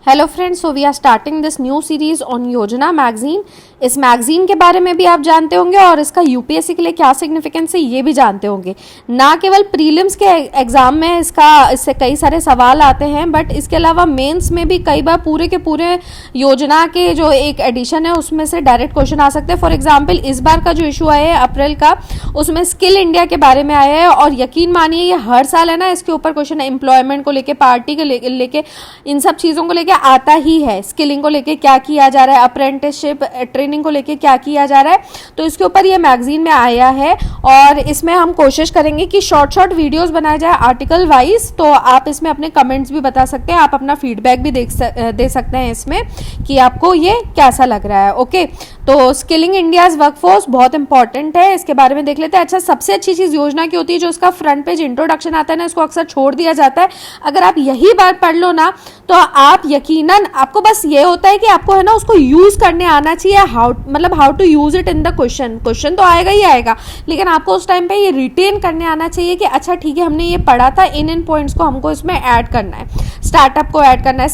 Hello friends, so we are starting this new series on Yojana magazine. इस magazine के बारे में भी आप जानते होंगे और इसका यूपीएससी के लिए क्या सिग्निफिकेंस है ये भी जानते होंगे। ना केवल प्रीलिम्स के एग्जाम में इससे कई सारे सवाल आते हैं, बट इसके अलावा मेंस में भी कई बार पूरे के पूरे योजना के जो एक एडिशन है उसमें से डायरेक्ट क्वेश्चन आ सकते हैं। फॉर एग्जाम्पल इस बार का जो इशू आया है अप्रैल का, उसमें स्किल इंडिया के बारे में आया है और यकीन मानिए ये हर साल है ना, इसके ऊपर क्वेश्चन एम्प्लॉयमेंट को लेके, पार्टी को लेके इन सब चीज़ों को लेके आता ही है। स्किलिंग को लेके क्या किया जा रहा है, अप्रेंटिसशिप ट्रेनिंग को लेके क्या किया जा रहा है, तो इसके ऊपर ये मैगजीन में आया है और इसमें हम कोशिश करेंगे कि शॉर्ट वीडियोस बनाए जाए आर्टिकल वाइज। तो आप इसमें अपने कमेंट्स भी बता सकते हैं, आप अपना फीडबैक भी दे सकते हैं इसमें कि आपको ये कैसा लग रहा है। ओके, तो स्किलिंग इंडियाज वर्कफोर्स बहुत इंपॉर्टेंट है, इसके बारे में देख लेते हैं। अच्छा, सबसे अच्छी चीज़ योजना की होती है जो उसका फ्रंट पेज इंट्रोडक्शन आता है ना, इसको अक्सर छोड़ दिया जाता है। अगर आप यही बार पढ़ लो ना तो आप यकीनन, आपको बस ये होता है कि आपको है ना उसको यूज करने आना चाहिए, how to use it in the question तो आएगा ही आएगा, लेकिन आपको उस टाइम पे ये रिटेन करने आना चाहिए कि अच्छा ठीक है, हमने ये पढ़ा था, इन पॉइंट्स को हमको इसमें ऐड करना है, स्टार्टअप को ऐड करना है,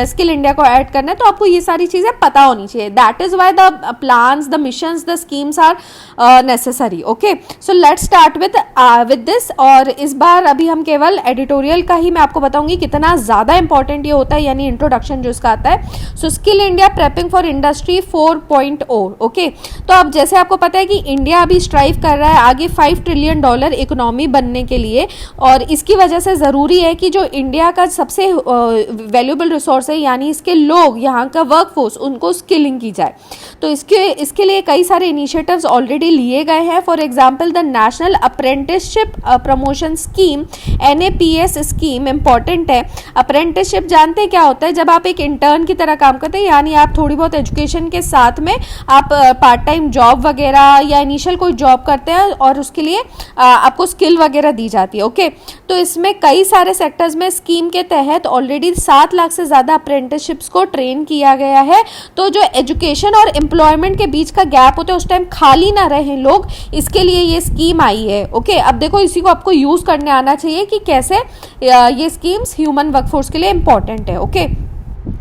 स्किल इंडिया को ऐड करना है, तो आपको ये सारी चीजें पता होनी चाहिए। That is why the plans, the missions, the schemes are necessary. Okay, so let's start with this. और इस बार अभी हम केवल एडिटोरियल का ही मैं आपको बताऊंगी कितना ज्यादा इंपॉर्टेंट ये होता है, यानी इंट्रोडक्शन जो इसका आता है। So skill India prepping for industry 4.0। Okay, तो अब जैसे आपको पता है कि इंडिया अभी स्ट्राइव कर रहा है आगे $5 ट्रिलियन इकोनॉमी बनने के लिए, और इसकी वजह से ज़रूरी है कि जो इंडिया का सबसे वैल्यूएबल रिसोर्स है, यानी इसके लोग, यहाँ का वर्कफोर्स, उनको स्किलिंग की जाए। तो इसके लिए कई सारे इनिशिएटिव्स ऑलरेडी लिए गए हैं। For example the national apprenticeship promotion scheme, NAPS scheme important है। अप्रेंटिसशिप जानते हैं क्या होता है? जब आप एक इंटर्न की तरह काम करते हैं, यानी आप थोड़ी बहुत एजुकेशन के साथ में आप पार्ट टाइम जॉब वगैरह या इनिशियल कोई जॉब करते हैं और उसके लिए आपको स्किल वगैरह दी जाती है। ओके, तो इसमें कई सारे सेक्टर्स में स्कीम के तहत ऑलरेडी 7 लाख से ज़्यादा अप्रेंटिसशिप्स को ट्रेन किया गया है। तो जो एजुकेशन और एम्प्लॉयमेंट के बीच का गैप होता है उस टाइम खाली ना रहे लोग, इसके लिए ये स्कीम आई है। ओके, अब देखो इसी को आपको यूज़ करने आना चाहिए कि कैसे ये स्कीम्स ह्यूमन वर्कफोर्स के लिए इंपॉर्टेंट है। ओके,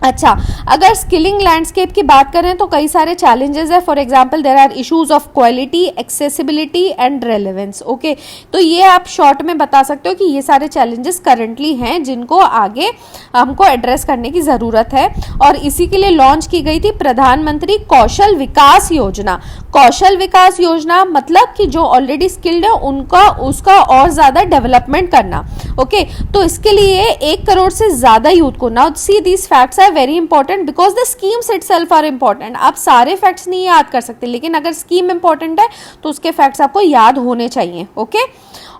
अच्छा, अगर स्किलिंग लैंडस्केप की बात करें तो कई सारे चैलेंजेस है। For example there are issues of quality, accessibility and relevance. Okay, तो ये आप शॉर्ट में बता सकते हो कि ये सारे चैलेंजेस करंटली हैं जिनको आगे हमको एड्रेस करने की ज़रूरत है, और इसी के लिए लॉन्च की गई थी प्रधानमंत्री कौशल विकास योजना। कौशल विकास योजना मतलब कि जो ऑलरेडी स्किल्ड है उसका और ज़्यादा डेवलपमेंट करना। ओके, तो इसके लिए 1 करोड़ से ज़्यादा यूथ को, now see these facts are very important because the schemes itself are important. आप सारे फैक्ट्स नहीं याद कर सकते, लेकिन अगर स्कीम इंपॉर्टेंट है तो उसके फैक्ट्स आपको याद होने चाहिए। ओके,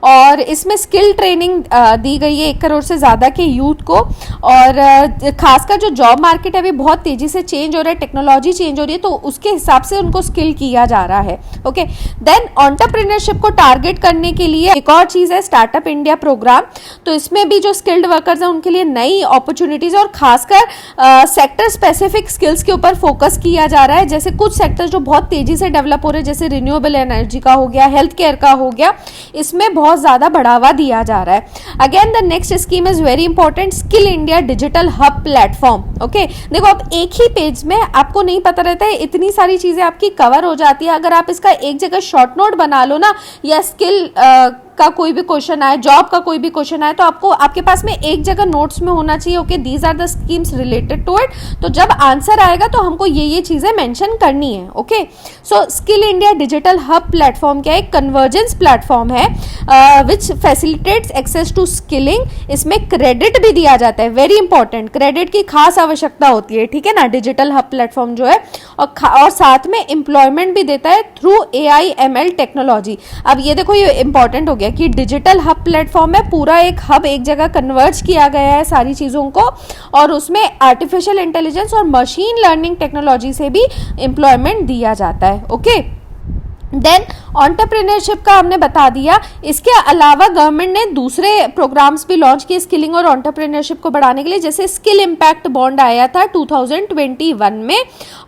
और इसमें स्किल ट्रेनिंग दी गई है 1 करोड़ से ज़्यादा के यूथ को, और खासकर जो जॉब मार्केट है अभी बहुत तेज़ी से चेंज हो रहा है, टेक्नोलॉजी चेंज हो रही है, तो उसके हिसाब से उनको स्किल किया जा रहा है। ओके, देन एंटरप्रेन्योरशिप को टारगेट करने के लिए एक और चीज़ है स्टार्टअप इंडिया प्रोग्राम। तो इसमें भी जो स्किल्ड वर्कर्स हैं उनके लिए नई अपॉर्चुनिटीज़ और खासकर सेक्टर स्पेसिफिक स्किल्स के ऊपर फोकस किया जा रहा है। जैसे कुछ सेक्टर्स जो बहुत तेज़ी से डेवलप हो रहे हैं, जैसे रिन्यूएबल एनर्जी का हो गया, हेल्थ केयर का हो गया, इसमें बहुत ज़्यादा बढ़ावा दिया जा रहा है। Again the next scheme is very important, skill India digital hub platform. Okay, देखो आप एक ही पेज में आपको नहीं पता रहता है, इतनी सारी चीज़ें आपकी कवर हो जाती है। अगर आप इसका एक जगह शॉर्ट नोट बना लो ना, या स्किल का कोई भी क्वेश्चन आए, जॉब का कोई भी क्वेश्चन आए, तो आपको आपके पास में एक जगह नोट्स में होना चाहिए। Okay, these are the schemes related to it. तो जब आंसर आएगा तो हमको ये चीज़ें मेंशन करनी है। Okay, so skill India digital hub platform क्या है? एक कन्वर्जेंस प्लेटफॉर्म है which facilitates access to skilling. इसमें क्रेडिट भी दिया जाता है, वेरी इंपॉर्टेंट, क्रेडिट की खास आवश्यकता होती है, ठीक है ना, डिजिटल हब प्लेटफॉर्म जो है, और साथ में एम्प्लॉयमेंट भी देता है थ्रू AI/ML टेक्नोलॉजी। अब ये देखो, ये इंपॉर्टेंट हो गया कि डिजिटल हब प्लेटफॉर्म में पूरा एक हब एक जगह कन्वर्ज किया गया है सारी चीज़ों को, और उसमें आर्टिफिशियल इंटेलिजेंस और मशीन लर्निंग टेक्नोलॉजी से भी एम्प्लॉयमेंट दिया जाता है। ओके, देन एंटरप्रेन्योरशिप का हमने बता दिया। इसके अलावा गवर्नमेंट ने दूसरे प्रोग्राम्स भी लॉन्च किए स्किलिंग और एंटरप्रेन्योरशिप को बढ़ाने के लिए, जैसे स्किल इम्पैक्ट बॉन्ड आया था 2021 में,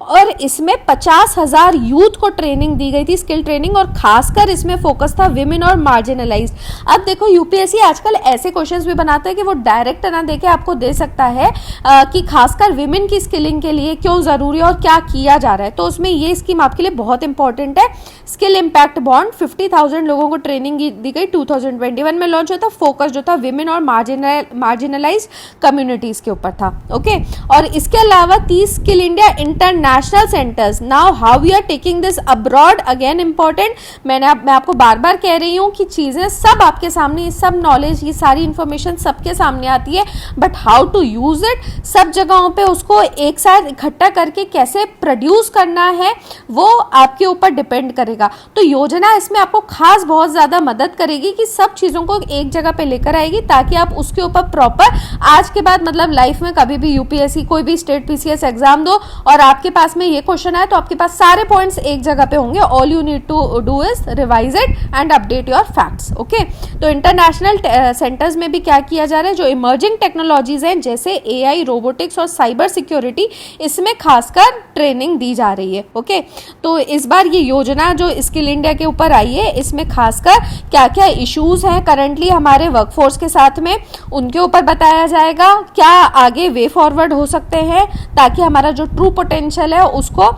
और इसमें 50,000 यूथ को ट्रेनिंग दी गई थी, स्किल ट्रेनिंग, और खासकर इसमें फोकस था विमेन और मार्जिनलाइज्ड। अब देखो यूपीएससी आजकल ऐसे क्वेश्चंस भी बनाता है कि वो डायरेक्ट ना देके आपको दे सकता है कि खासकर विमेन की स्किलिंग के लिए क्यों जरूरी है और क्या किया जा रहा है। तो उसमें ये स्कीम आपके लिए बहुत इंपॉर्टेंट है। स्किल इम्पैक्ट बॉन्ड 50,000 लोगों को ट्रेनिंग दी गई, 2021 में लॉन्च होता। फोकस जो था विमेन और मार्जिनलाइज्ड कम्युनिटीज के ऊपर था। ओके, और इसके अलावा 30 skill India international centres. Now how we are taking this abroad, again important. मैं आपको बार बार कह रही हूँ कि चीजें सब आपके सामने, सब नॉलेज, ये सारी इंफॉर्मेशन सबके सामने आती है, but how to use it, सब जगहों पे उसको एक साथ इकट्ठा करके कैसे प्रोड्यूस करना है वो आपके ऊपर डिपेंड करेगा। तो योजना इसमें आपको खास बहुत ज्यादा मदद करेगी कि सब चीजों को एक जगह पे लेकर आएगी, ताकि आप उसके ऊपर प्रॉपर आज के बाद मतलब लाइफ में कभी भी यूपीएससी कोई भी स्टेट पीसीएस एग्जाम दो और आपके पास में ये क्वेश्चन आए तो आपके पास सारे पॉइंट्स एक जगह पे होंगे। All you need to do is revise it and update your facts. Okay, तो इंटरनेशनल सेंटर्स में भी क्या किया जा रहा है, जो इमर्जिंग टेक्नोलॉजीज हैं जैसे एआई, रोबोटिक्स और साइबर सिक्योरिटी, इसमें खासकर ट्रेनिंग दी जा रही है। ओके, तो इस बार ये योजना जो स्किल इंडिया के ऊपर आई है, इसमें खासकर क्या क्या इश्यूज हैं करंटली हमारे वर्कफोर्स के साथ में, उनके ऊपर बताया जाएगा। क्या आगे वे फॉरवर्ड हो सकते हैं ताकि हमारा जो ट्रू पोटेंशियल है उसको,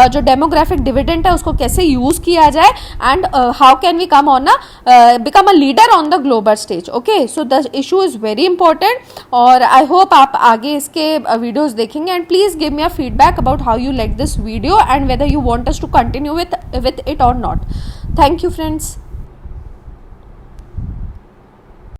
जो डेमोग्राफिक डिविडेंड है उसको कैसे यूज किया जाए, and how can we come on become a leader on the global stage. Okay, so the issue is very important, और आई होप आप आगे इसके वीडियोस देखेंगे, and please give me a feedback about how you like this video and whether you want us to continue with it or not. Thank you friends.